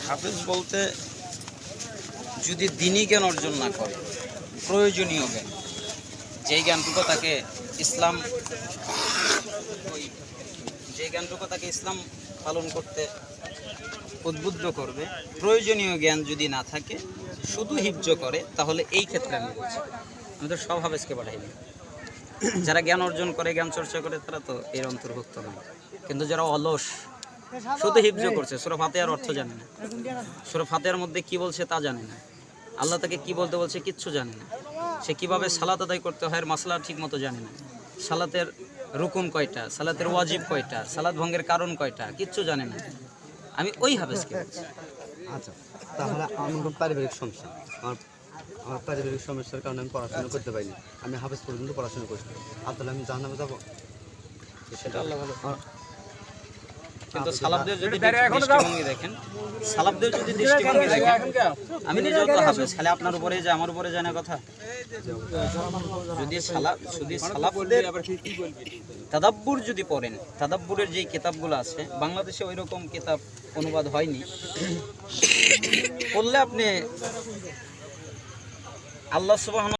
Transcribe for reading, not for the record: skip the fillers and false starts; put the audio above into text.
হাফেজ বলতে যদি দ্বীনি জ্ঞান অর্জন না করে, প্রয়োজনীয় জ্ঞান, যেই জ্ঞানটুকু তাকে ইসলাম পালন করতে উদ্বুদ্ধ করবে, প্রয়োজনীয় জ্ঞান যদি না থাকে, শুধু হিফজ করে, তাহলে এই ক্ষেত্রে আমি বলছি আমাদের সব হাফেজকে পাঠাইনি। যারা জ্ঞান অর্জন করে, জ্ঞান চর্চা করে, তারা তো এর অন্তর্ভুক্ত নয়। কিন্তু যারা অলস, শুধু হিফজ করছে, সূরা ফাতিহার অর্থ জানে না, সূরা ফাতিহার মধ্যে কি বলছে তা জানে না, আল্লাহ তাকে কি বলতে বলছে কিচ্ছু জানে না, সে কিভাবে সালাত আদায় করতে হয় মাসলা ঠিক মতো জানে না, সালাতের রুকুন কয়টা, সালাতের ওয়াজিব কয়টা, সালাত ভঙ্গের কারণ কয়টা, কিচ্ছু জানে না। আমি ওই হাফেজকে বলছি। আচ্ছা, তাহলে আমার পারিবারিক সমস্যা, আমার পারিবারিক সমস্যার কারণে আমি পড়াশোনা করতে পারিনি, আমি হাফেজ পর্যন্ত পড়াশোনা করছি, আর তাহলে আমি জাহান্নামে যাবো? সেটা আল্লাহ ভালো। কিন্তু সালাফদের যদি দৃষ্টিভঙ্গি দেখেন, আমি নিজেও তো হাফেজ, খালি আপনার উপরে যে আমার উপরে জানা কথা। যদি সালাফদের তাদাব্বুর যদি পড়েন, তাদাব্বুরের যে কিতাবগুলো আছে, বাংলাদেশে ওই রকম কিতাব অনুবাদ হয়নি, পড়লে আপনি আল্লাহ সুবহানাহু